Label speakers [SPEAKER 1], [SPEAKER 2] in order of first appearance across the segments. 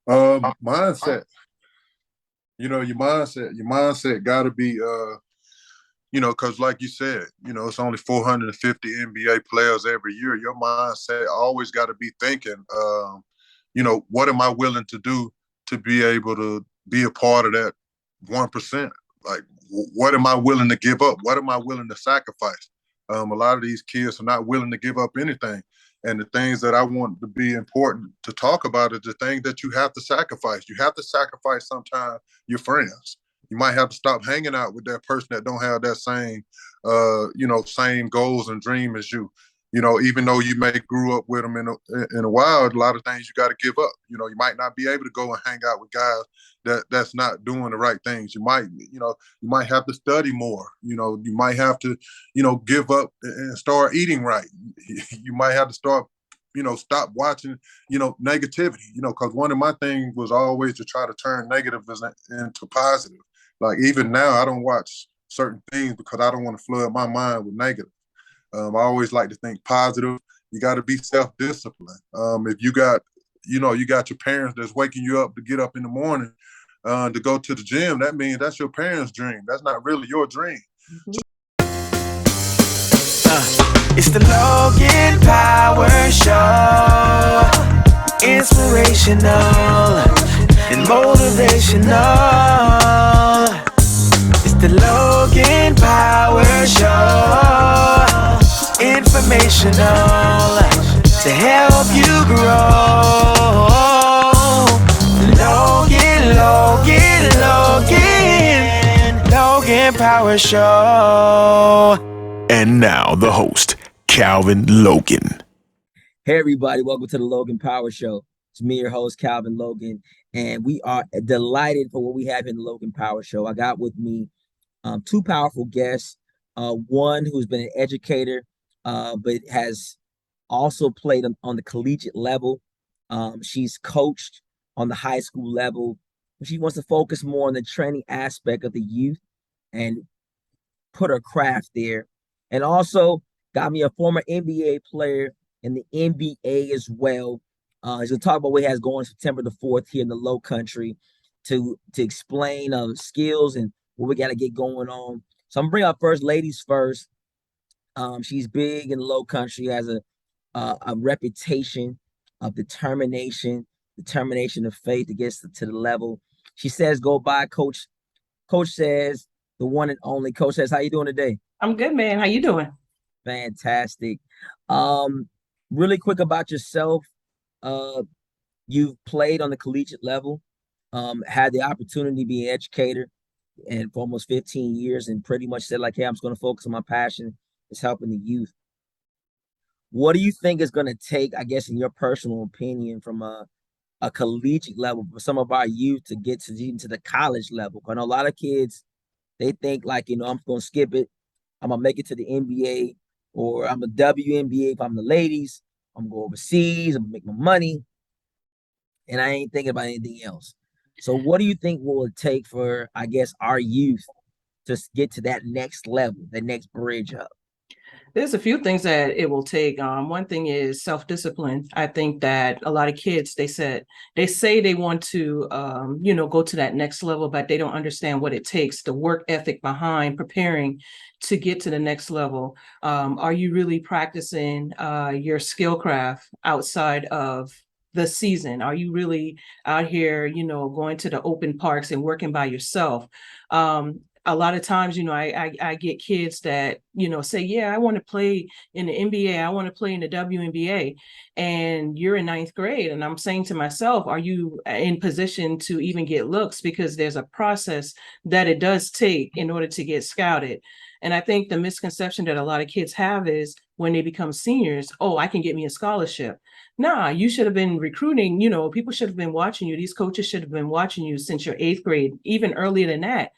[SPEAKER 1] Mindset. Your mindset got to be, because like you said, it's only 450 NBA players every year. Your mindset always got to be thinking, what am I willing to do to be able to be a part of that 1%? Like, what am I willing to give up? What am I willing to sacrifice? A lot of these kids are not willing to give up anything. And the things that I want to be important to talk about is the things that you have to sacrifice. You have to sacrifice sometimes your friends. You might have to stop hanging out with that person that don't have that same goals and dream as you. Even though you may grew up with them in a while, a lot of things you got to give up. You might not be able to go and hang out with guys that's not doing the right things. You might have to study more. You might have to, give up and start eating right. You might have to start, stop watching, negativity. Because one of my things was always to try to turn negative into positive. Like even now, I don't watch certain things because I don't want to flood my mind with negative. I always like to think positive. You got to be self-disciplined. If you got your parents that's waking you up to get up in the morning to go to the gym, that means that's your parents' dream. That's not really your dream.
[SPEAKER 2] Mm-hmm. It's the Logan Power Show. Inspirational and motivational. It's the Logan Power Show. Informational to help you grow. Logan Power Show. And now the host, Calvin Logan.
[SPEAKER 3] Hey everybody, welcome to the Logan Power Show. It's me, your host, Calvin Logan, and we are delighted for what we have in the Logan Power Show. I got with me two powerful guests, one who's been an educator, but has also played on the collegiate level. She's coached on the high school level. She wants to focus more on the training aspect of the youth and put her craft there. And also got me a former NBA player in the NBA as well. He's going to talk about what he has going September the 4th here in the Low Country to explain skills and what we got to get going on. So I'm going to bring our first ladies first. She's big in the Low Country, has a reputation of determination of faith to get to the level. She says, go by Coach. Coach says, the one and only. Coach says, how you doing today?
[SPEAKER 4] I'm good, man. How you doing?
[SPEAKER 3] Fantastic. Really quick about yourself. You've played on the collegiate level, had the opportunity to be an educator and for almost 15 years and pretty much said like, hey, I'm just going to focus on my passion. It's helping the youth. What do you think is going to take, I guess, in your personal opinion, from a collegiate level for some of our youth to get to even to the college level? I know a lot of kids, they think like, I'm going to skip it. I'm going to make it to the NBA, or I'm a WNBA if I'm the ladies. I'm going to go overseas. I'm going to make my money. And I ain't thinking about anything else. So what do you think will it take for, I guess, our youth to get to that next level, the next bridge up?
[SPEAKER 4] There's a few things that it will take. One thing is self-discipline. I think that a lot of kids, they say they want to, go to that next level, but they don't understand what it takes, the work ethic behind preparing to get to the next level. Are you really practicing your skill craft outside of the season? Are you really out here, going to the open parks and working by yourself? A lot of times, I get kids that, say, yeah, I want to play in the NBA. I want to play in the WNBA. And you're in 9th grade. And I'm saying to myself, are you in position to even get looks? Because there's a process that it does take in order to get scouted. And I think the misconception that a lot of kids have is when they become seniors, oh, I can get me a scholarship. Nah, you should have been recruiting, people should have been watching you. These coaches should have been watching you since your 8th grade, even earlier than that,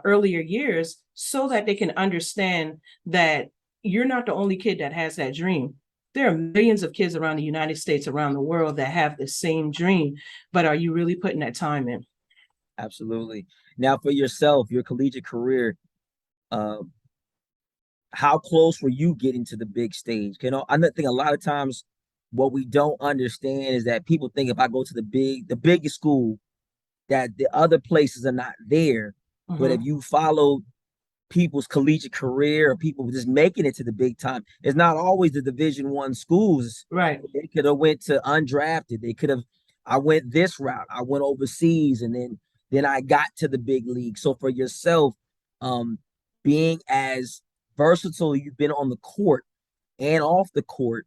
[SPEAKER 4] earlier years, so that they can understand that you're not the only kid that has that dream. There are millions of kids around the United States, around the world that have the same dream, but are you really putting that time in?
[SPEAKER 3] Absolutely. Now for yourself, your collegiate career, how close were you getting to the big stage? I think a lot of times what we don't understand is that people think if I go to the biggest school, that the other places are not there. But if you follow people's collegiate career or people just making it to the big time, it's not always the Division I schools.
[SPEAKER 4] Right.
[SPEAKER 3] They could have went to undrafted. They could have, I went this route. I went overseas, and then I got to the big league. So for yourself, being as versatile you've been on the court and off the court,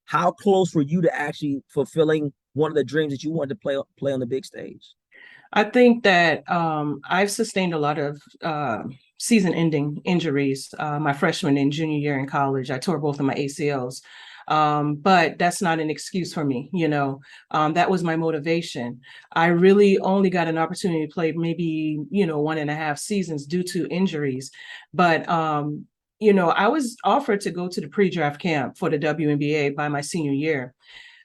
[SPEAKER 3] how close were you to actually fulfilling one of the dreams that you wanted to play on the big stage?
[SPEAKER 4] I think that I've sustained a lot of season-ending injuries. My freshman and junior year in college, I tore both of my ACLs. But that's not an excuse for me, that was my motivation. I really only got an opportunity to play maybe, 1.5 seasons due to injuries. But, I was offered to go to the pre-draft camp for the WNBA by my senior year,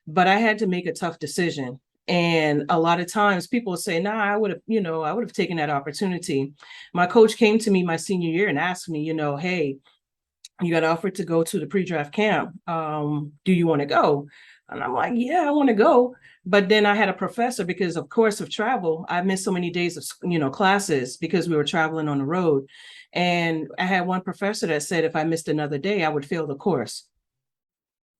[SPEAKER 4] but I had to make a tough decision. And a lot of times people say, nah, I would have taken that opportunity. My coach came to me my senior year and asked me, hey, you got offered to go to the pre-draft camp. Do you want to go? And I'm like, yeah, I want to go. But then I had a professor, because of course of travel, I missed so many days of, classes because we were traveling on the road. And I had one professor that said, if I missed another day, I would fail the course.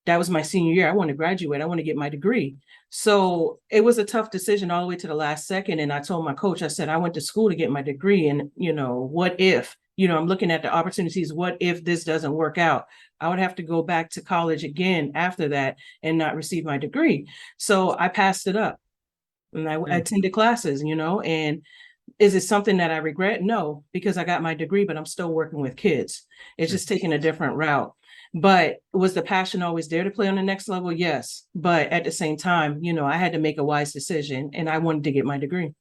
[SPEAKER 4] That was my senior year. I want to graduate. I want to get my degree. So it was a tough decision all the way to the last second. And I told my coach, I said, I went to school to get my degree. And, what if, I'm looking at the opportunities. What if this doesn't work out? I would have to go back to college again after that and not receive my degree. So I passed it up and I attended classes, and is it something that I regret? No, because I got my degree, but I'm still working with kids. It's just taking a different route. But was the passion always there to play on the next level? Yes. But at the same time, I had to make a wise decision, and I wanted to get my degree.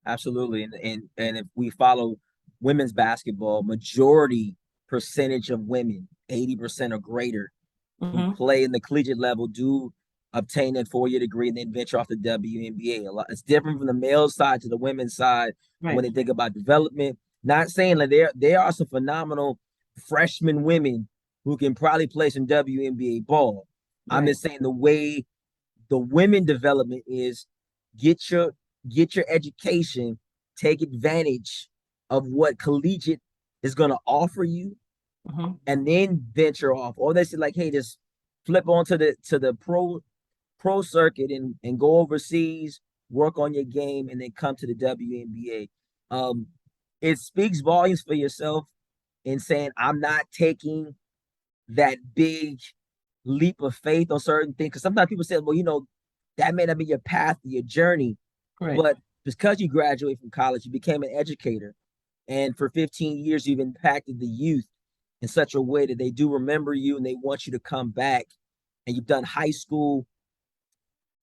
[SPEAKER 3] Absolutely. And if we follow women's basketball, majority percentage of women, 80% or greater, who play in the collegiate level do obtain a 4-year degree and then venture off the WNBA. It's different from the male side to the women's side when they think about development. Not saying that there are some phenomenal freshman women who can probably play some WNBA ball. I'm just saying the way the women development is, get your education, take advantage of what collegiate is going to offer you, and then venture off. Or they say like, hey, just flip onto the pro circuit and go overseas, work on your game, and then come to the WNBA. It speaks volumes for yourself in saying, I'm not taking that big leap of faith on certain things. Because sometimes people say, well, that may not be your path to your journey. But because you graduated from college, you became an educator. And for 15 years, you've impacted the youth in such a way that they do remember you and they want you to come back. And you've done high school.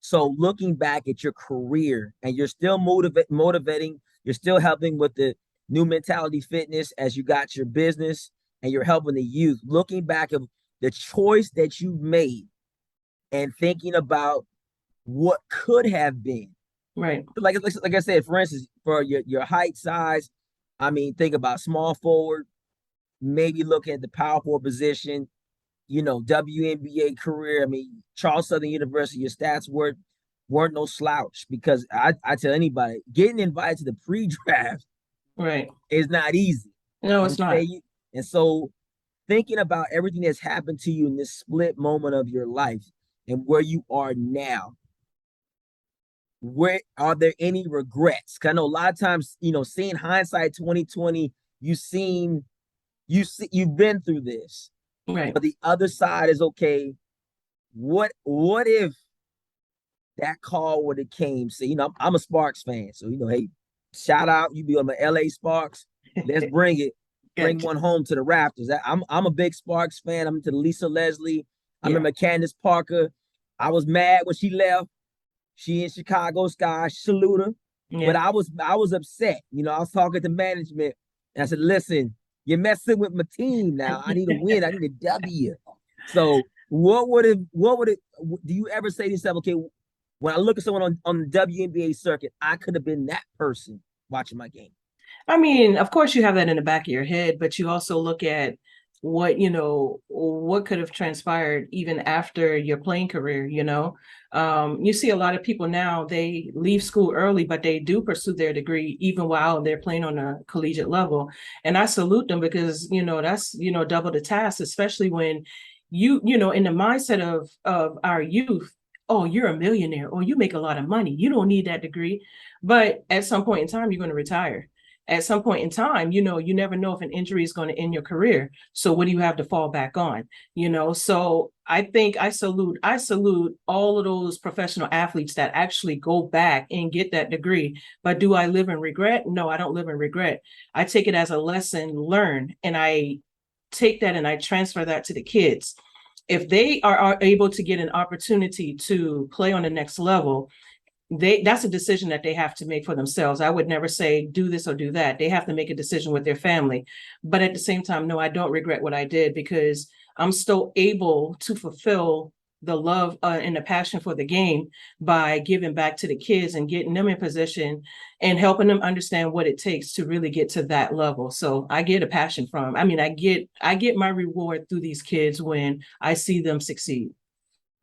[SPEAKER 3] So looking back at your career, and you're still motivating, you're still helping with the Numentality Fitness as you got your business, and you're helping the youth. Looking back of the choice that you've made and thinking about what could have been.
[SPEAKER 4] Right.
[SPEAKER 3] Like I said, for instance, for your height, size, think about small forward, maybe looking at the power forward position, WNBA career. Charles Southern University, your stats weren't no slouch, because I tell anybody, getting invited to the pre-draft is not easy.
[SPEAKER 4] No, it's not.
[SPEAKER 3] And so thinking about everything that's happened to you in this split moment of your life and where you are now, where are there any regrets? Because I know a lot of times, seeing hindsight 2020, you've been through this.
[SPEAKER 4] Right.
[SPEAKER 3] But the other side is, okay, what if that call would have came? Say, I'm a Sparks fan. So, hey, shout out, you be on the LA Sparks. Let's bring it. Bring one home to the Raptors. I'm a big Sparks fan. I'm into Lisa Leslie. I remember Candace Parker. I was mad when she left. She in Chicago Sky. Salute her. But I was upset. I was talking to management, and I said, listen, you're messing with my team now. I need a win. I need a W. So do you ever say to yourself, okay, when I look at someone on the WNBA circuit, I could have been that person watching my game?
[SPEAKER 4] Of course you have that in the back of your head, but you also look at what, you know, what could have transpired even after your playing career, you know. You see a lot of people now, they leave school early, but they do pursue their degree even while they're playing on a collegiate level. And I salute them because, you know, that's, you know, double the task, especially when you know, in the mindset of our youth, oh, you're a millionaire or you make a lot of money. You don't need that degree. But at some point in time, you're going to retire. At some point in time, you know, you never know if an injury is going to end your career. So what do you have to fall back on? You know, so I think I salute all of those professional athletes that actually go back and get that degree. But do I live in regret? No, I don't live in regret. I take it as a lesson learned, and I take that and I transfer that to the kids. If they are able to get an opportunity to play on the next level, that's a decision that they have to make for themselves. I would never say do this or do that. They have to make a decision with their family. But at the same time, no, I don't regret what I did, because I'm still able to fulfill the love and the passion for the game by giving back to the kids and getting them in position and helping them understand what it takes to really get to that level. So I get a passion from, I mean, I get my reward through these kids when I see them succeed.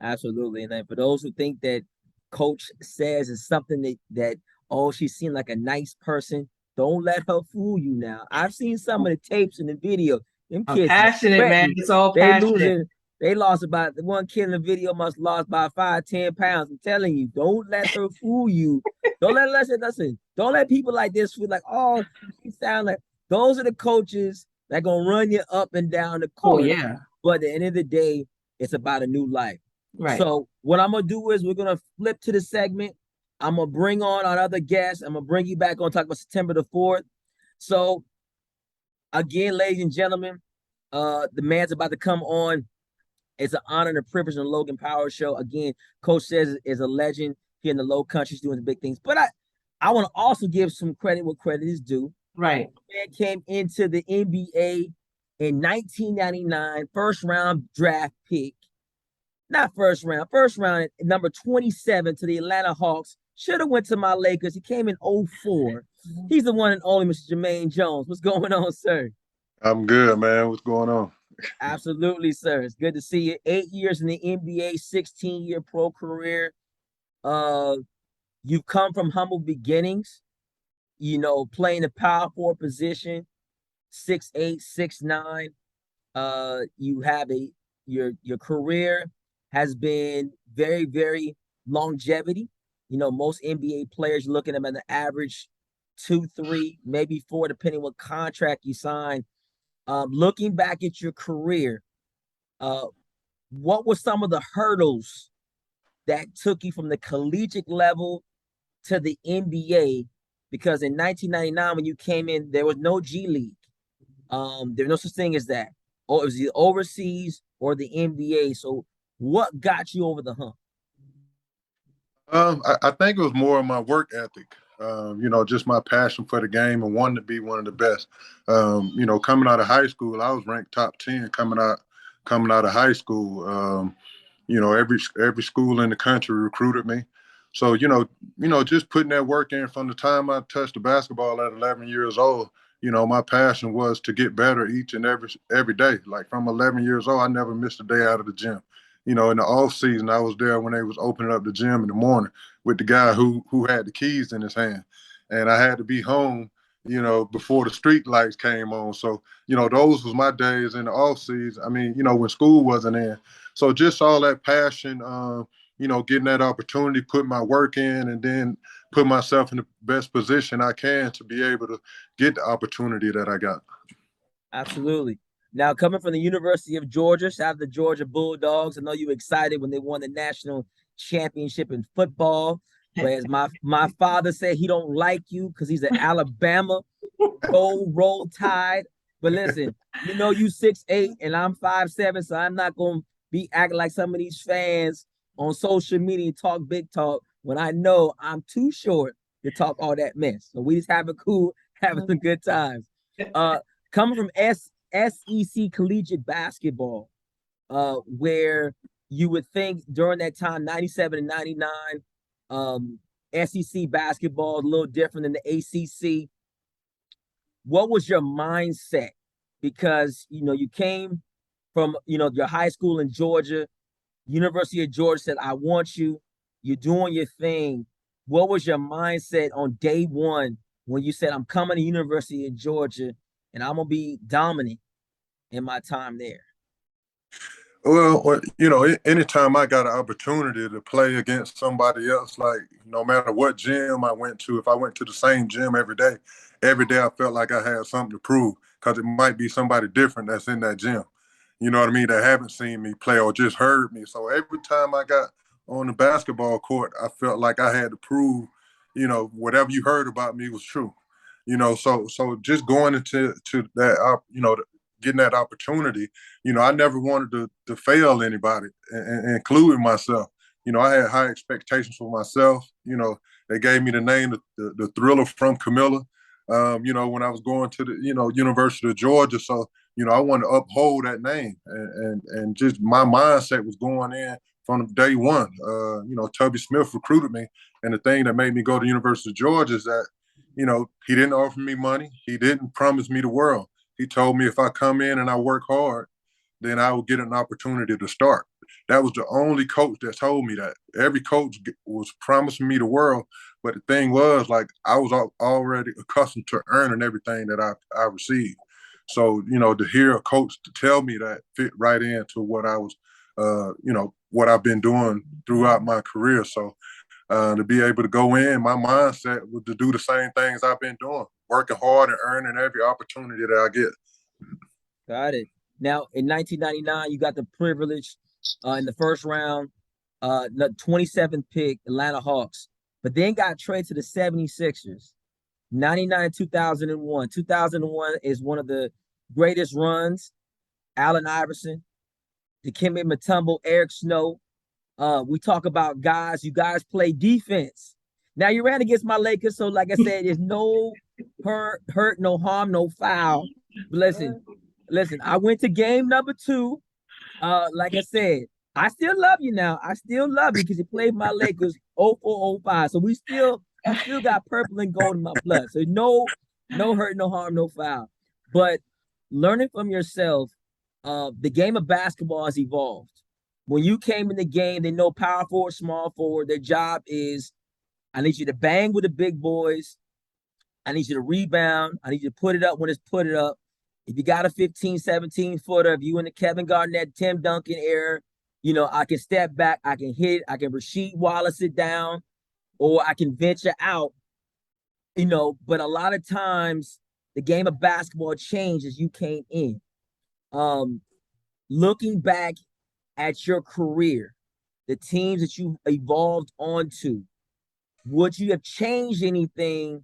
[SPEAKER 3] Absolutely. And then for those who think that Coach says is something that oh, she seemed like a nice person, don't let her fool you now. I've seen some of the tapes and the video. Them
[SPEAKER 4] I'm
[SPEAKER 3] kids is
[SPEAKER 4] passionate, man.
[SPEAKER 3] sweating.
[SPEAKER 4] It's all
[SPEAKER 3] They
[SPEAKER 4] passionate.
[SPEAKER 3] losing. They lost about the one kid in the video must lost by 5-10 pounds. I'm telling you, don't let her fool you. Don't let listen. Don't let people like this feel like, oh, she sound like those are the coaches that gonna run you up and down the
[SPEAKER 4] Oh
[SPEAKER 3] court.
[SPEAKER 4] yeah.
[SPEAKER 3] But at the end of the day, it's about a new life.
[SPEAKER 4] Right.
[SPEAKER 3] So what I'm gonna do is we're gonna flip to the segment. I'm gonna bring on our other guests. I'm gonna bring you back on talk about September the 4th. So again, ladies and gentlemen, the man's about to come on. It's an honor and a privilege on the Logan Power Show. Again, Coach says is a legend here in the Low Country, doing big things. But I want to also give some credit where credit is due.
[SPEAKER 4] Right.
[SPEAKER 3] Man came into the NBA in 1999, first round draft pick. Not first round, number 27 to the Atlanta Hawks. Should have went to my Lakers. He came in 04. He's the one and only Mr. Jumaine Jones. What's going on, sir?
[SPEAKER 1] I'm good, man. What's going on?
[SPEAKER 3] Absolutely, sir. It's good to see you. 8 years in the NBA, 16-year pro career. Uh, you've come from humble beginnings, you know, playing the power forward position, 6'8", 6'9". You have your career has been very, very longevity. You know, most NBA players looking at them at the average 2, 3, maybe 4, depending what contract you sign. Looking back at your career, what were some of the hurdles that took you from the collegiate level to the NBA? Because in 1999, when you came in, there was no G League. There was no such thing as that. Or it was the overseas or the NBA. So what got you over the hump?
[SPEAKER 1] I think it was more of my work ethic. You know, just my passion for the game and wanting to be one of the best. You know, coming out of high school, I was ranked top 10 coming out of high school. You know, every school in the country recruited me. So, just putting that work in from the time I touched the basketball at 11 years old, you know, my passion was to get better each and every day. Like from 11 years old, I never missed a day out of the gym. You know, in the off season, I was there when they was opening up the gym in the morning with the guy who had the keys in his hand, and I had to be home, you know, before the street lights came on. So, you know, those was my days in the off season. I mean, you know, when school wasn't in. So just all that passion, you know, getting that opportunity, put my work in, and then put myself in the best position I can to be able to get the opportunity that I got.
[SPEAKER 3] Absolutely. Now, coming from the University of Georgia, shout out to the Georgia Bulldogs. I know you were excited when they won the national championship in football. But as my father said, he don't like you because he's an Alabama. Roll Tide. But listen, you know you 6'8" and I'm 5'7", so I'm not gonna be acting like some of these fans on social media talk big talk when I know I'm too short to talk all that mess. So we just having cool, having some good times. Coming from SEC collegiate basketball, where you would think during that time, 97 and 99, SEC basketball a little different than the ACC. What was your mindset because, you came from, your high school in Georgia. University of Georgia said, I want you. You're doing your thing. What was your mindset on day one when you said, I'm coming to University of Georgia and I'm going to be dominant in my time there?
[SPEAKER 1] Well, anytime I got an opportunity to play against somebody else, like no matter what gym I went to, if I went to the same gym every day I felt like I had something to prove because it might be somebody different that's in that gym. You know what I mean? That haven't seen me play or just heard me. So every time I got on the basketball court, I felt like I had to prove, whatever you heard about me was true. So just going into that, getting that opportunity, I never wanted to fail anybody, including myself. I had high expectations for myself. They gave me the name, the Thrilla From Camilla, when I was going to the, University of Georgia. So, I wanted to uphold that name. And just my mindset was going in from day one. Tubby Smith recruited me. And the thing that made me go to University of Georgia is that, he didn't offer me money. He didn't promise me the world. He told me if I come in and I work hard, then I will get an opportunity to start. That was the only coach that told me that. Every coach was promising me the world, but the thing was, like, I was already accustomed to earning everything that I received. So, to hear a coach to tell me that fit right into what I was, what I've been doing throughout my career. So to be able to go in, my mindset was to do the same things I've been doing, working hard and earning every opportunity that I get.
[SPEAKER 3] Got it. Now, in 1999, you got the privilege in the first round, the 27th pick, Atlanta Hawks, but then got traded to the 76ers. 99 and 2001. 2001 is one of the greatest runs. Allen Iverson, Dikembe Mutombo, Eric Snow. We talk about guys. You guys play defense. Now you ran against my Lakers, so like I said, there's no hurt, no harm, no foul. But listen. I went to game number 2. Like I said, I still love you now. I still love you because you played my Lakers 04-05. So I still got purple and gold in my blood. So no hurt, no harm, no foul. But learning from yourself, the game of basketball has evolved. When you came in the game, they know power forward, small forward. Their job is, I need you to bang with the big boys. I need you to rebound. I need you to put it up when it's put it up. If you got a 15, 17 footer, if you in the Kevin Garnett, Tim Duncan era, I can step back, I can hit, I can Rasheed Wallace it down, or I can venture out, but a lot of times the game of basketball changed as you came in. Looking back at your career, the teams that you evolved onto, would you have changed anything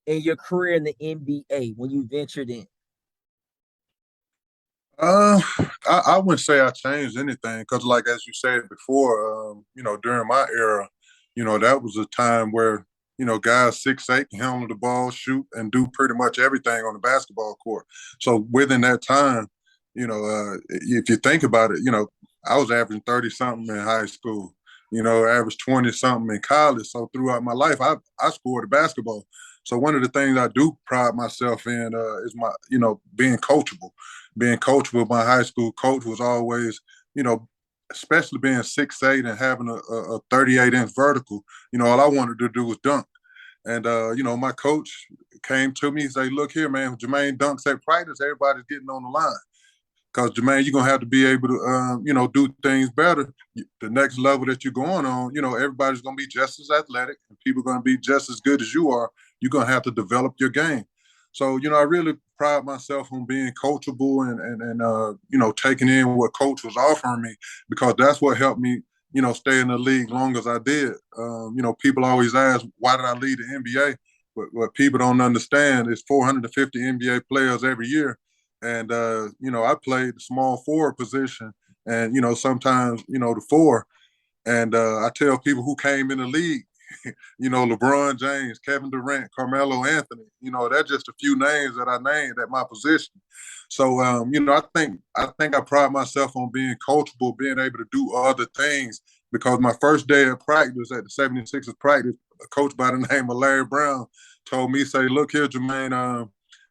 [SPEAKER 3] in your career in the NBA when you ventured in?
[SPEAKER 1] I wouldn't say I changed anything because, like as you said before, during my era, that was a time where guys 6'8" can handle the ball, shoot, and do pretty much everything on the basketball court. So within that time, if you think about it, I was averaging 30 something in high school. Averaged 20 something in college. So throughout my life, I scored a basketball. So one of the things I do pride myself in is my, being coachable. Being coachable, my high school coach was always, especially being 6'8" and having a 38-inch vertical, all I wanted to do was dunk. And, my coach came to me and said, look here, man, Jumaine dunks at practice, everybody's getting on the line. Because, Jumaine, you're going to have to be able to, do things better. The next level that you're going on, everybody's going to be just as athletic and people are going to be just as good as you are. You're going to have to develop your game. So, I really pride myself on being coachable and taking in what coach was offering me because that's what helped me, stay in the league long as I did. People always ask, why did I lead the NBA? But what people don't understand is 450 NBA players every year. And, I played the small forward position and, sometimes, the 4. And I tell people who came in the league, LeBron James, Kevin Durant, Carmelo Anthony, that's just a few names that I named at my position. So, I think I pride myself on being coachable, being able to do other things because my first day of practice at the 76ers practice, a coach by the name of Larry Brown told me, say, look here, Jumaine,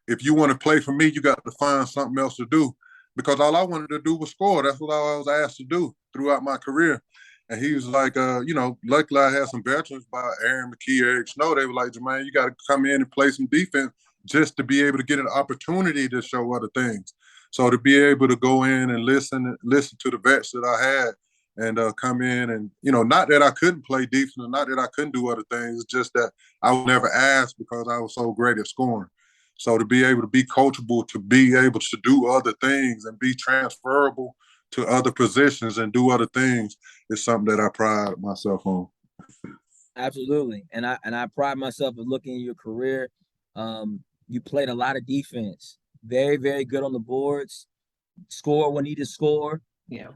[SPEAKER 1] if you want to play for me, you got to find something else to do. Because all I wanted to do was score. That's what I was asked to do throughout my career. And he was like, luckily I had some veterans by Aaron McKee, Eric Snow. They were like, Jumaine, you got to come in and play some defense just to be able to get an opportunity to show other things. So to be able to go in and listen to the vets that I had and come in and, not that I couldn't play defense, not that I couldn't do other things. It's just that I would never ask because I was so great at scoring. So to be able to be coachable, to be able to do other things and be transferable to other positions and do other things is something that I pride myself on.
[SPEAKER 3] Absolutely. And I pride myself in looking at your career. You played a lot of defense. Very, very good on the boards. Score when needed score.
[SPEAKER 4] Yeah.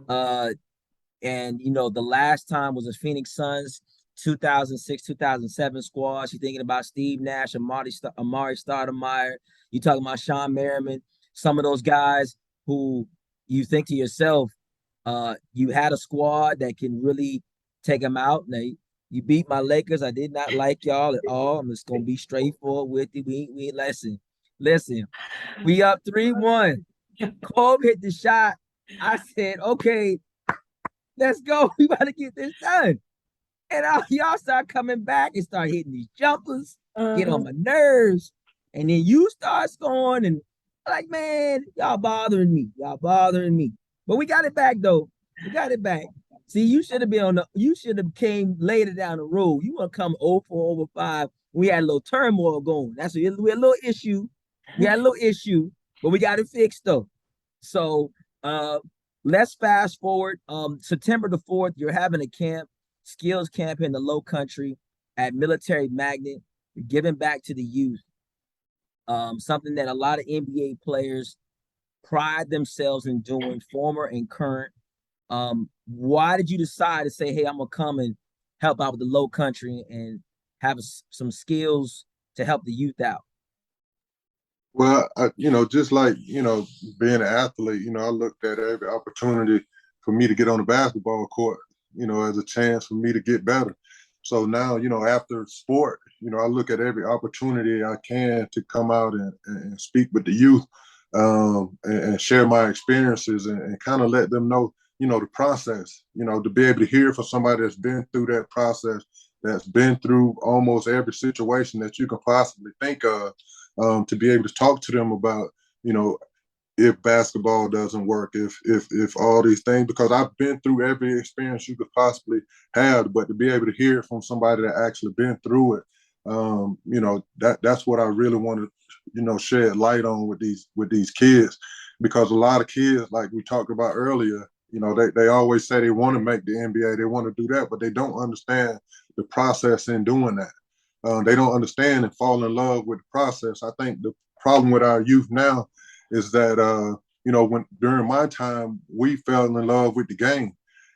[SPEAKER 3] And the last time was the Phoenix Suns 2006, 2007 squad. You're thinking about Steve Nash, Amari Stoudemire. You talking about Sean Merriman. Some of those guys who you think to yourself, you had a squad that can really take them out. Now, you beat my Lakers. I did not like y'all at all. I'm just gonna be straightforward with you. We listen. We up 3-1. Kobe hit the shot. I said, okay, let's go. We about to get this done. And y'all start coming back and start hitting these jumpers, get on my nerves. And then you start scoring and like, man, y'all bothering me. But we got it back though. We got it back. See, you should have came later down the road. You want to come 0-4 over 5. We had a little turmoil going. We had a little issue. But we got it fixed though. So let's fast forward. September the 4th, you're having a camp, skills camp in the Low Country at Military Magnet. You're giving back to the youth. Something that a lot of NBA players pride themselves in doing, former and current. Why did you decide to say, hey, I'm gonna come and help out with the Low Country and have some skills to help the youth out?
[SPEAKER 1] Well, just like, being an athlete, I looked at every opportunity for me to get on the basketball court, as a chance for me to get better. So now, after sport, I look at every opportunity I can to come out and speak with the youth and share my experiences and kind of let them know, the process, to be able to hear from somebody that's been through that process, that's been through almost every situation that you can possibly think of, to be able to talk to them about, if basketball doesn't work, if all these things, because I've been through every experience you could possibly have, but to be able to hear from somebody that actually been through it, that's what I really want to, shed light on with these kids, because a lot of kids, like we talked about earlier, they always say they want to make the NBA, they want to do that, but they don't understand the process in doing that. They don't understand and fall in love with the process. I think the problem with our youth now is that, when during my time, we fell in love with the game.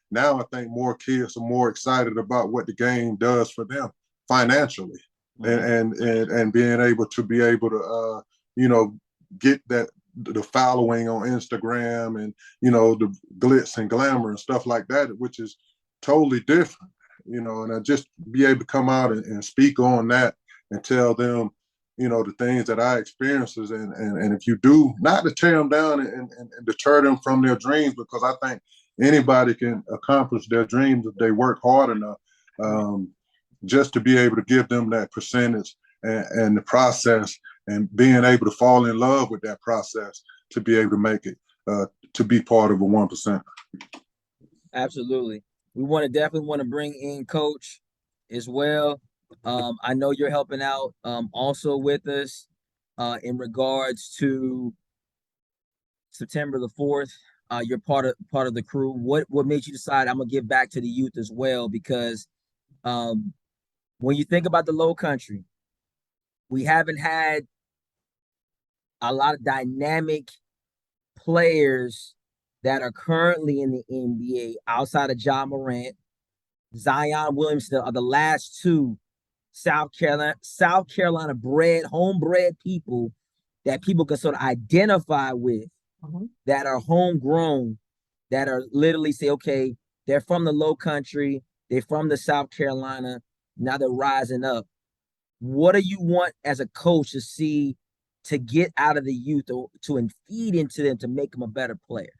[SPEAKER 1] Now I think more kids are more excited about what the game does for them financially, and being able to get the following on Instagram and, the glitz and glamour and stuff like that, which is totally different, and I just be able to come out and speak on that and tell them, the things that I experiences, and if you do, not to tear them down and deter them from their dreams, because I think anybody can accomplish their dreams if they work hard enough, just to be able to give them that percentage and the process, and being able to fall in love with that process to be able to make it, to be part of a 1%.
[SPEAKER 3] Absolutely. We definitely want to bring in Coach as well. I know you're helping out also with us in regards to September the 4th. You're part of the crew. What made you decide I'm gonna give back to the youth as well? Because when you think about the Low Country, we haven't had a lot of dynamic players that are currently in the NBA outside of Ja Morant. Zion Williamson are the last two South Carolina bred, homebred people that people can sort of identify with, that are homegrown, that are literally say, okay, they're from the Low Country, they're from the South Carolina, now they're rising up. What do you want as a coach to see to get out of the youth to feed into them to make them a better player?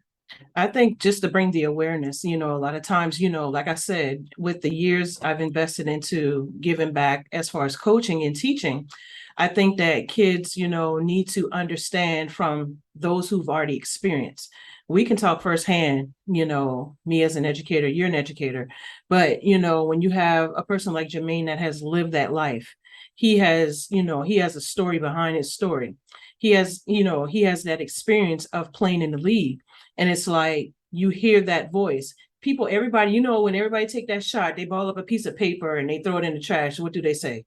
[SPEAKER 4] I think just to bring the awareness, a lot of times, like I said, with the years I've invested into giving back as far as coaching and teaching, I think that kids, need to understand from those who've already experienced. We can talk firsthand, me as an educator, you're an educator, but, when you have a person like Jumaine that has lived that life, he has a story behind his story. He has that experience of playing in the league. And it's like, you hear that voice. People, everybody, when everybody take that shot, they ball up a piece of paper and they throw it in the trash. What do they say?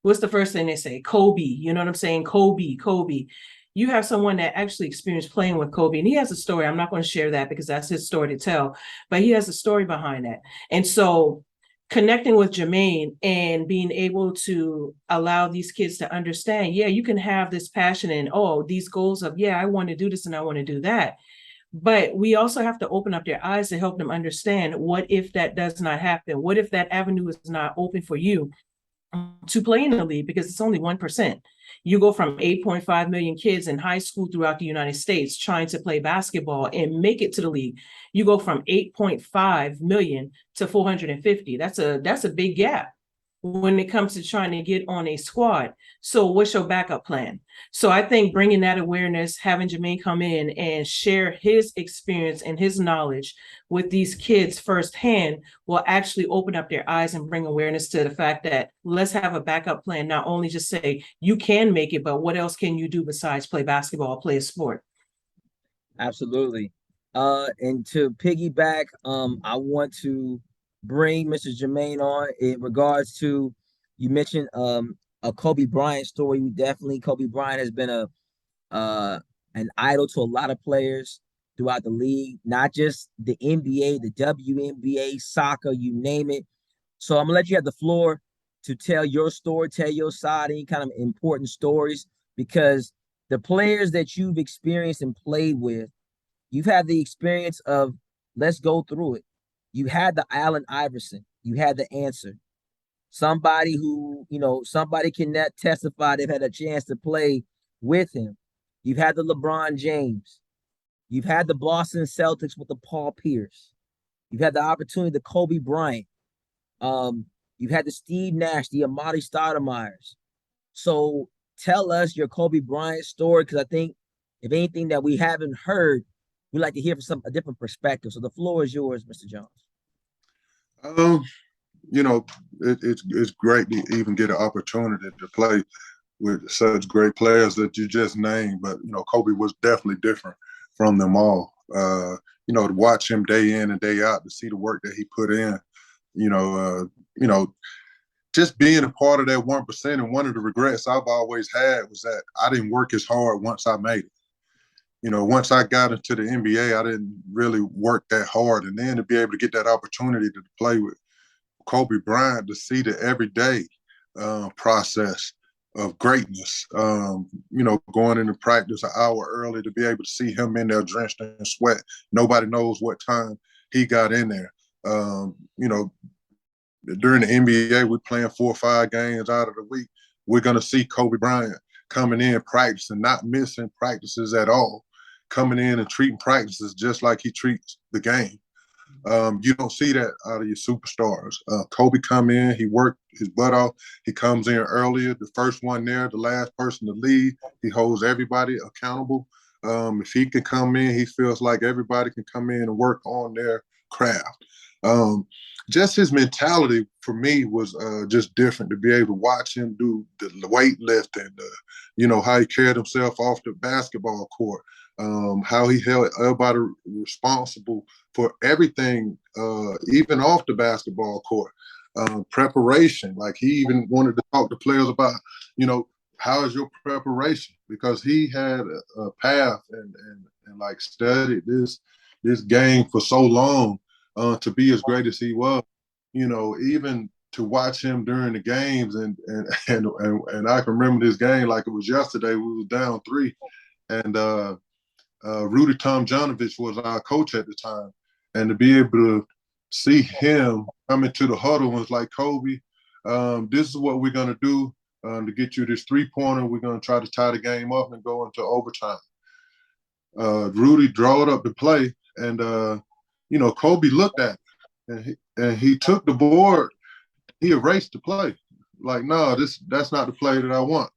[SPEAKER 4] What's the first thing they say? Kobe. You know what I'm saying? Kobe. You have someone that actually experienced playing with Kobe, and he has a story. I'm not going to share that because that's his story to tell, but he has a story behind that. And so connecting with Jumaine and being able to allow these kids to understand, yeah, you can have this passion and, these goals of, yeah, I want to do this and I want to do that. But we also have to open up their eyes to help them understand, what if that does not happen? What if that avenue is not open for you to play in the league? Because it's only 1%. You go from 8.5 million kids in high school throughout the United States trying to play basketball and make it to the league. You go from 8.5 million to 450. That's a big gap when it comes to trying to get on a squad. So what's your backup plan? So I think bringing that awareness, having Jumaine come in and share his experience and his knowledge with these kids firsthand will actually open up their eyes and bring awareness to the fact that let's have a backup plan. Not only just say you can make it, but what else can you do besides play basketball, play a sport?
[SPEAKER 3] Absolutely. And to piggyback, I want to bring Mr. Jumaine on in regards to, you mentioned a Kobe Bryant story. Definitely, Kobe Bryant has been an idol to a lot of players throughout the league, not just the NBA, the WNBA, soccer, you name it. So I'm gonna let you have the floor to tell your story, tell your side, any kind of important stories, because the players that you've experienced and played with, you've had the experience of, let's go through it. You had the Allen Iverson, you had the answer. Somebody who, somebody can testify they've had a chance to play with him. You've had the LeBron James. You've had the Boston Celtics with the Paul Pierce. You've had the opportunity, the Kobe Bryant. You've had the Steve Nash, the Amari Stoudemire's. So tell us your Kobe Bryant story, because I think if anything that we haven't heard, we'd like to hear from a different perspective. So the floor is yours, Mr. Jones.
[SPEAKER 1] It's great to even get an opportunity to play with such great players that you just named. But, Kobe was definitely different from them all. To watch him day in and day out, to see the work that he put in, just being a part of that 1%. And one of the regrets I've always had was that I didn't work as hard once I made it. Once I got into the NBA, I didn't really work that hard. And then to be able to get that opportunity to play with Kobe Bryant, to see the everyday process of greatness, going into practice an hour early, to be able to see him in there drenched in sweat. Nobody knows what time he got in there. During the NBA, we're playing 4 or 5 games out of the week. We're going to see Kobe Bryant coming in, practicing, not missing practices at all, coming in and treating practices just like he treats the game. You don't see that out of your superstars. Kobe come in, he worked his butt off. He comes in earlier, the first one there, the last person to leave. He holds everybody accountable. If he can come in, he feels like everybody can come in and work on their craft. Just his mentality for me was just different, to be able to watch him do the weightlifting, how he carried himself off the basketball court, how he held everybody responsible for everything, even off the basketball court. Preparation, like he even wanted to talk to players about, how is your preparation? Because he had a path and like studied this game for so long, to be as great as he was, even to watch him during the games, and I can remember this game like it was yesterday. We was down 3, and Rudy Tomjanovich was our coach at the time, and to be able to see him come into the huddle was like, Kobe, this is what we're gonna do. to get you this 3-pointer. We're going to try to tie the game up and go into overtime. Rudy drawed up the play, and, Kobe looked at it, and he took the board. He erased the play. Like, no, that's not the play that I want.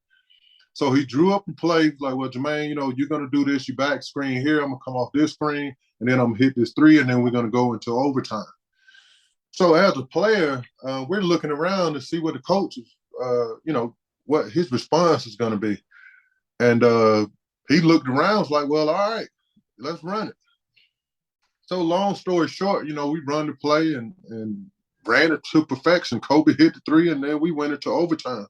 [SPEAKER 1] So he drew up the play, like, well, Jumaine, you're going to do this. You back screen here. I'm going to come off this screen, and then I'm going to hit this 3, and then we're going to go into overtime. So as a player, we're looking around to see what the coach is, what his response is going to be. And he looked around, was like, well, all right, let's run it. So long story short, we run the play and ran it to perfection. Kobe hit the 3, and then we went into overtime.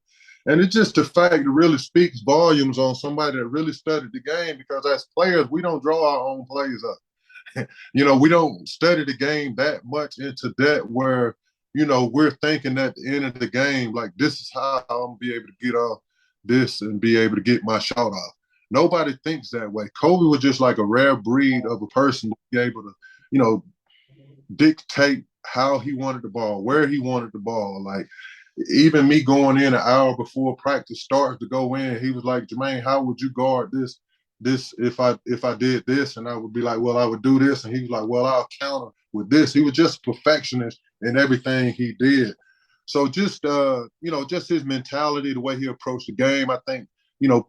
[SPEAKER 1] And it's just the fact that really speaks volumes on somebody that really studied the game, because as players, we don't draw our own plays up. We don't study the game that much into that where, we're thinking at the end of the game, like, this is how I'm going to be able to get off this and be able to get my shot off. Nobody thinks that way. Kobe was just like a rare breed of a person to be able to, dictate how he wanted the ball, where he wanted the ball. Like, even me going in an hour before practice starts to go in, he was like, Jumaine, how would you guard this if I did this? And I would be like, well, I would do this. And he was like, well, I'll counter with this. He was just a perfectionist in everything he did. So just, just his mentality, the way he approached the game, I think,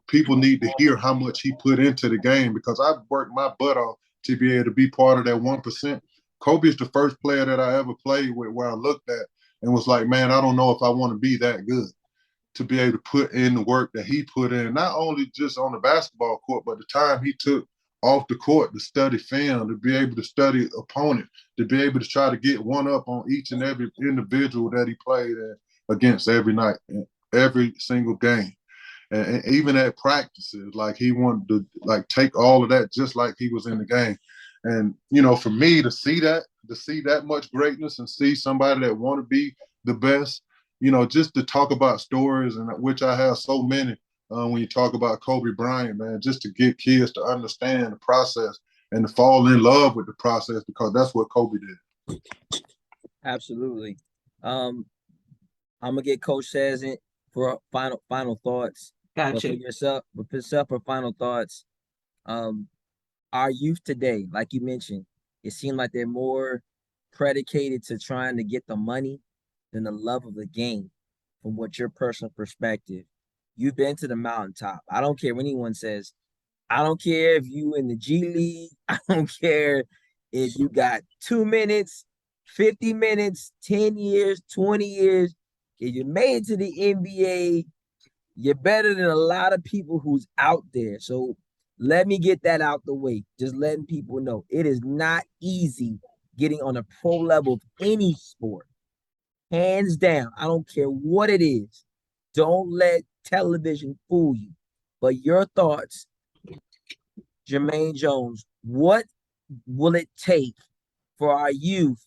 [SPEAKER 1] people need to hear how much he put into the game, because I've worked my butt off to be able to be part of that 1%. Kobe is the first player that I ever played with where I looked at and was like, man, I don't know if I want to be that good, to be able to put in the work that he put in, not only just on the basketball court, but the time he took off the court to study film, to be able to study opponent, to be able to try to get one up on each and every individual that he played against every night, every single game. And even at practices, like, he wanted to, like, take all of that just like he was in the game. And, for me to see that much greatness and see somebody that want to be the best, just to talk about stories, and which I have so many when you talk about Kobe Bryant, man, just to get kids to understand the process and to fall in love with the process, because that's what Kobe did.
[SPEAKER 3] Absolutely. I'm going to get Coach Cesurian for final thoughts.
[SPEAKER 4] Gotcha.
[SPEAKER 3] For yourself, for final thoughts. Our youth today, like you mentioned, it seemed like they're more predicated to trying to get the money than the love of the game. From what your personal perspective, you've been to the mountaintop. I don't care what anyone says. I don't care if you in the G League. I don't care if you got 2 minutes, 50 minutes, 10 years, 20 years. If you made it to the NBA, you're better than a lot of people who's out there. So let me get that out the way. Just letting people know it is not easy getting on a pro level of any sport. Hands down. I don't care what it is. Don't let television fool you. But your thoughts, Jumaine Jones, what will it take for our youth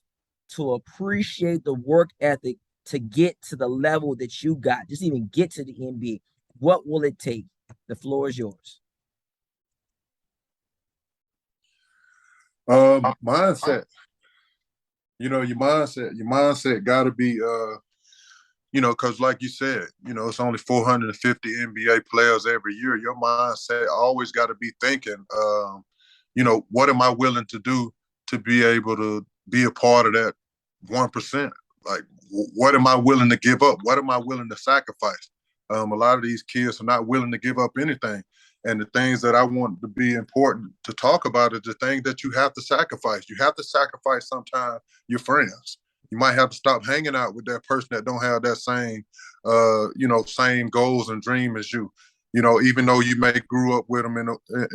[SPEAKER 3] to appreciate the work ethic to get to the level that you got, just even get to the NBA? What will it take? The floor is yours.
[SPEAKER 1] Mindset. Your mindset got to be, because like you said, it's only 450 NBA players every year. Your mindset always got to be thinking, what am I willing to do to be able to be a part of that 1%? Like, what am I willing to give up? What am I willing to sacrifice? A lot of these kids are not willing to give up anything. And the things that I want to be important to talk about is the things that you have to sacrifice. You have to sacrifice sometimes your friends. You might have to stop hanging out with that person that don't have that same, same goals and dream as you. Even though you may grew up with them in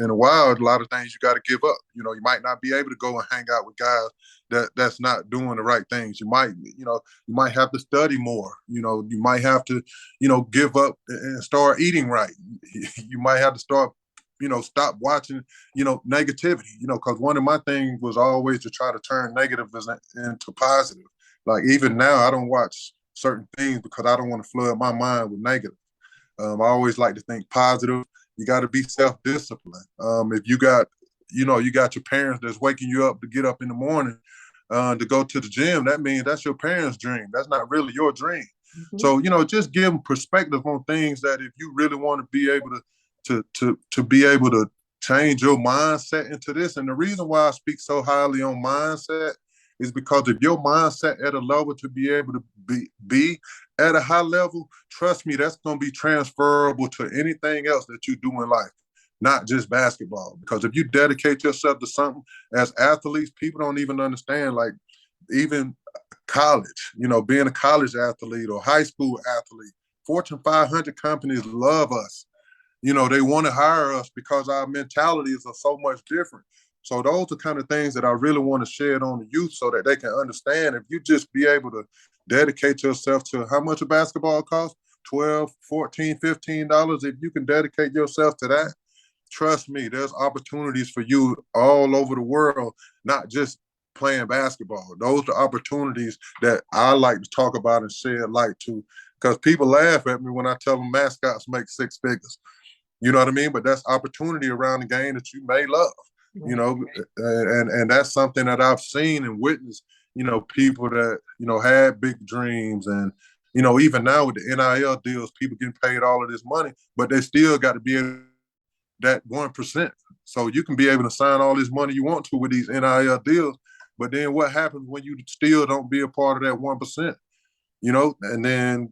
[SPEAKER 1] a while, a lot of things you got to give up. You might not be able to go and hang out with guys that's not doing the right things. You might have to study more. You might have to, give up and start eating right. You might have to start, stop watching, negativity, because one of my things was always to try to turn negative into positive. Like, even now, I don't watch certain things because I don't want to flood my mind with negative. I always like to think positive. You got to be self-disciplined. If you got your parents that's waking you up to get up in the morning to go to the gym, that means that's your parents' dream. That's not really your dream. So, just give them perspective on things that if you really want to be able to be able to change your mindset into this. And the reason why I speak so highly on mindset is because if your mindset at a level to be able to be at a high level, trust me, that's going to be transferable to anything else that you do in life, not just basketball. Because if you dedicate yourself to something as athletes, people don't even understand, like even college, being a college athlete or high school athlete, Fortune 500 companies love us. They want to hire us because our mentalities are so much different. So those are kind of things that I really want to shed on the youth so that they can understand. If you just be able to dedicate yourself to how much a basketball costs, $12, $14, $15, if you can dedicate yourself to that, trust me, there's opportunities for you all over the world, not just playing basketball. Those are opportunities that I like to talk about and shed light to, because people laugh at me when I tell them mascots make six figures. You know what I mean? But that's opportunity around the game that you may love, and that's something that I've seen and witnessed, people that, had big dreams. And, even now with the NIL deals, people getting paid all of this money, but they still got to be in that 1%. So you can be able to sign all this money you want to with these NIL deals, but then what happens when you still don't be a part of that 1%? And then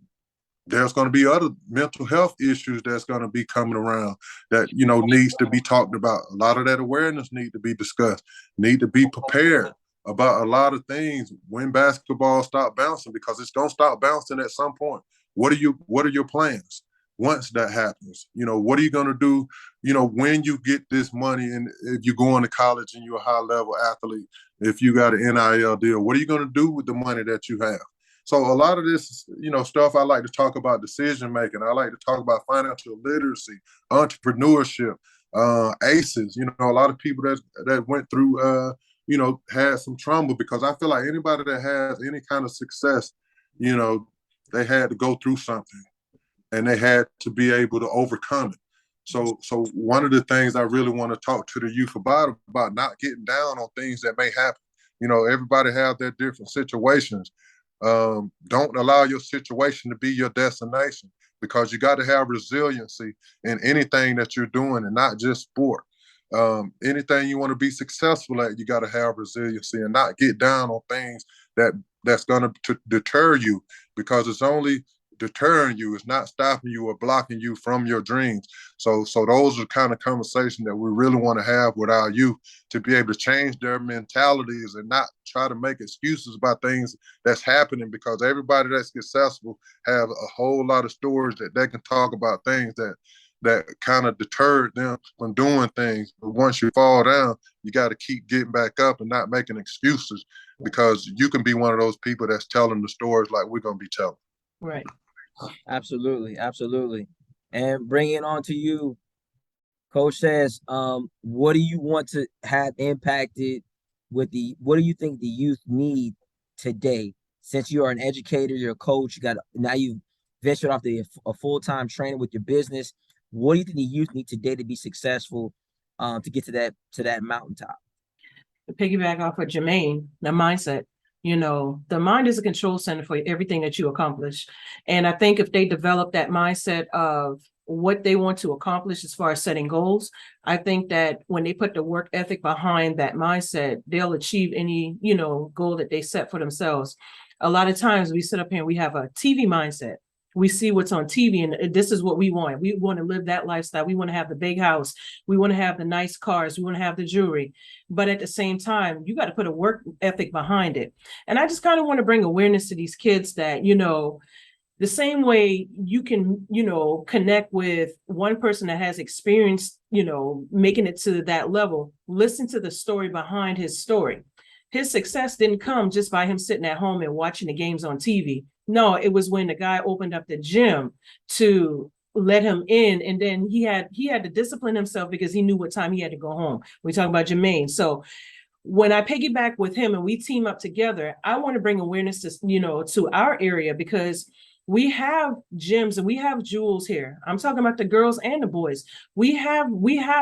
[SPEAKER 1] there's going to be other mental health issues that's going to be coming around that, needs to be talked about. A lot of that awareness need to be discussed, need to be prepared about a lot of things when basketball stop bouncing, because it's going to stop bouncing at some point. What are your plans once that happens? What are you going to do, when you get this money, and if you're going to college and you're a high level athlete, if you got an NIL deal, what are you going to do with the money that you have? So a lot of this, stuff I like to talk about decision making. I like to talk about financial literacy, entrepreneurship, ACEs. A lot of people that went through, had some trauma, because I feel like anybody that has any kind of success, they had to go through something and they had to be able to overcome it. So one of the things I really want to talk to the youth about not getting down on things that may happen. Everybody have their different situations. Don't allow your situation to be your destination, because you got to have resiliency in anything that you're doing, and not just sport. Anything you want to be successful at, you got to have resiliency and not get down on things that's going to deter you, because it's only deterring you. It's not stopping you or blocking you from your dreams. So those are the kind of conversations that we really want to have with our youth, to be able to change their mentalities and not try to make excuses about things that's happening, because everybody that's successful have a whole lot of stories that they can talk about, things that kind of deterred them from doing things. But once you fall down, you got to keep getting back up and not making excuses, because you can be one of those people that's telling the stories like we're going to be telling.
[SPEAKER 4] Right.
[SPEAKER 3] Absolutely. And bringing it on to you, Coach says, what do you want to have impacted what do you think the youth need today? Since you are an educator, you're a coach, now you've ventured off a full-time training with your business. What do you think the youth need today to be successful, to get to that mountaintop?
[SPEAKER 4] To piggyback off of Jumaine, the mindset. The mind is a control center for everything that you accomplish. And I think if they develop that mindset of what they want to accomplish as far as setting goals, I think that when they put the work ethic behind that mindset, they'll achieve any, goal that they set for themselves. A lot of times we sit up here and we have a TV mindset. We see what's on TV and this is what we want. We want to live that lifestyle. We want to have the big house. We want to have the nice cars. We want to have the jewelry. But at the same time, you got to put a work ethic behind it. And I just kind of want to bring awareness to these kids that, the same way you can, connect with one person that has experience, making it to that level, listen to the story behind his story. His success didn't come just by him sitting at home and watching the games on TV. No, it was when the guy opened up the gym to let him in, and then he had to discipline himself because he knew what time he had to go home. We talk about Jumaine. So when I piggyback with him and we team up together, I want to bring awareness to, to our area, because We have gyms and we have jewels here. I'm talking about the girls and the boys. We have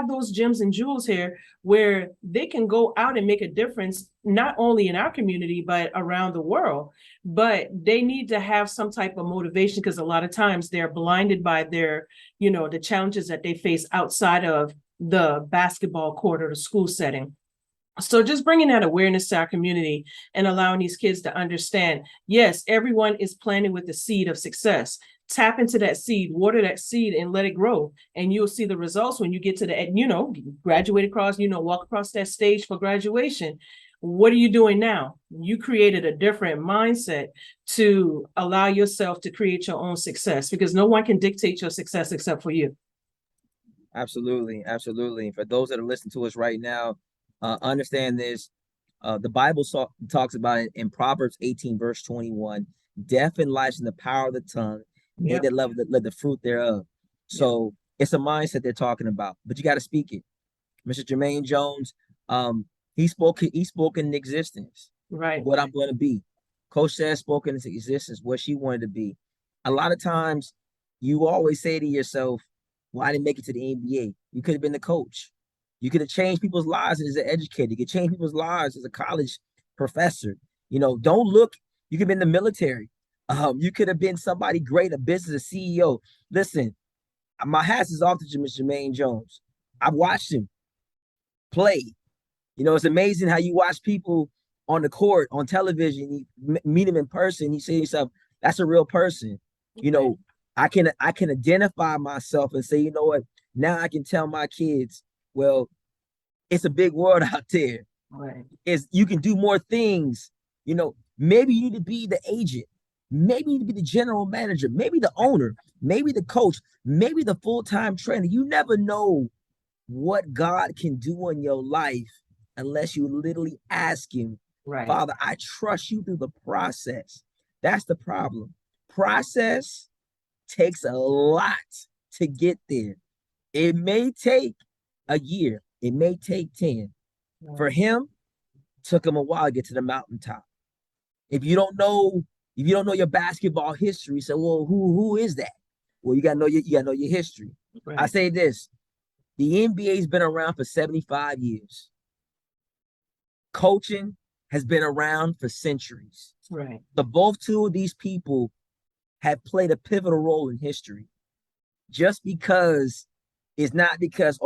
[SPEAKER 4] those gyms and jewels here where they can go out and make a difference, not only in our community, but around the world. But they need to have some type of motivation, because a lot of times they're blinded by their, the challenges that they face outside of the basketball court or the school setting. So just bringing that awareness to our community and allowing these kids to understand, yes, everyone is planting with the seed of success. Tap into that seed, water that seed, and let it grow. And you'll see the results when you get to the, graduate across, walk across that stage for graduation. What are you doing now? You created a different mindset to allow yourself to create your own success, because no one can dictate your success except for you.
[SPEAKER 3] Absolutely. Absolutely. For those that are listening to us right now, understand this. The Bible talks about it in Proverbs 18, verse 21. Death and life in the power of the tongue. They that love let the fruit thereof. So it's a mindset they're talking about, but you got to speak it. Mr. Jumaine Jones, he spoke in existence.
[SPEAKER 4] Right.
[SPEAKER 3] What I'm going to be. Coach says spoke into existence what she wanted to be. A lot of times, you always say to yourself, "Well, I didn't make it to the NBA." You could have been the coach. You could have changed people's lives as an educator. You could change people's lives as a college professor. Don't look. You could have been in the military. You could have been somebody great, a business, a CEO. Listen, my hat is off to Mr. Jumaine Jones. I've watched him play. It's amazing how you watch people on the court, on television, you meet him in person, you say to yourself, that's a real person. I can identify myself and say, you know what, now I can tell my kids, well, it's a big world out there.
[SPEAKER 4] Right.
[SPEAKER 3] You can do more things. Maybe you need to be the agent. Maybe you need to be the general manager, maybe the owner, maybe the coach, maybe the full-time trainer. You never know what God can do in your life unless you literally ask him,
[SPEAKER 4] right.
[SPEAKER 3] Father, I trust you through the process. That's the problem. Process takes a lot to get there. It may take a year. It may take 10. Right. For him, took him a while to get to the mountaintop. If you don't know your basketball history, so well, who is that? Well, you gotta know your history. Right. I say this: the NBA's been around for 75 years. Coaching has been around for centuries.
[SPEAKER 4] Right.
[SPEAKER 3] Both two of these people have played a pivotal role in history. Just because it's not because,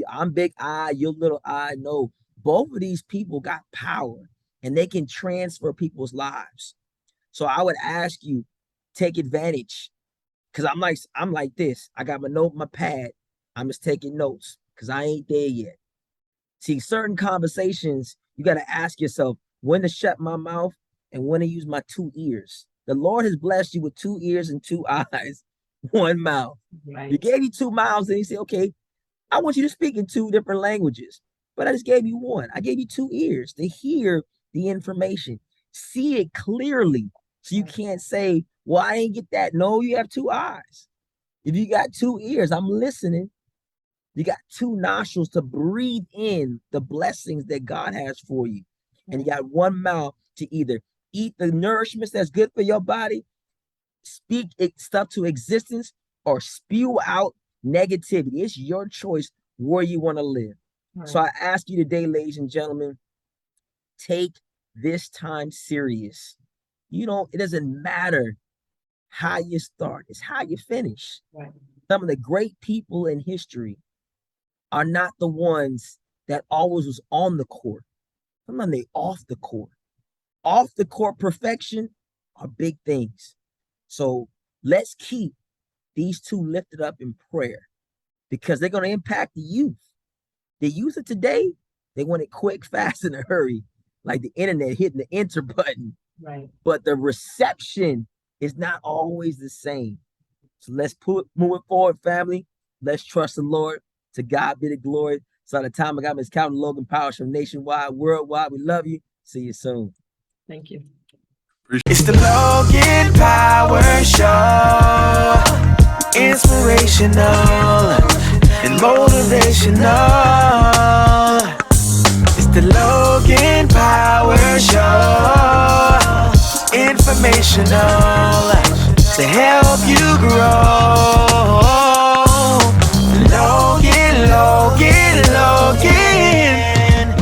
[SPEAKER 3] I'm big I, you're little I. No, both of these people got power and they can transfer people's lives. So I would ask you, take advantage. Cause I'm like this. I got my pad. I'm just taking notes because I ain't there yet. See, certain conversations, you got to ask yourself when to shut my mouth and when to use my 2 ears. The Lord has blessed you with 2 ears and 2 eyes, 1 mouth. Right. He gave you 2 mouths and he said, okay, I want you to speak in 2 different languages, but I just gave you 1. I gave you 2 ears to hear the information, see it clearly. So you can't say, well, I ain't get that. No, you have 2 eyes. If you got 2 ears, I'm listening. You got 2 nostrils to breathe in the blessings that God has for you. And you got 1 mouth to either eat the nourishments that's good for your body, speak stuff to existence, or spew out negativity. It's your choice where you want to live. Right. So I ask you today, ladies and gentlemen, take this time serious. It doesn't matter how you start, it's how you finish. Right. Some of the great people in history are not the ones that always was on the court. Sometimes they off the court. Off the court perfection are big things. So let's keep these 2 lifted up in prayer because they're going to impact the youth. The youth of today, they want it quick, fast, in a hurry, like the internet hitting the enter button.
[SPEAKER 4] Right.
[SPEAKER 3] But the reception is not always the same. So let's move it forward, family. Let's trust the Lord. To God be the glory. So the time I got Ms. Calvin Logan Powers from Nationwide, Worldwide. We love you. See you soon.
[SPEAKER 4] Thank you.
[SPEAKER 2] It's the Logan Power Show. Inspirational and motivational. It's the Logan Power Show. Informational, to help you grow.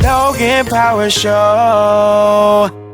[SPEAKER 2] Logan Power Show.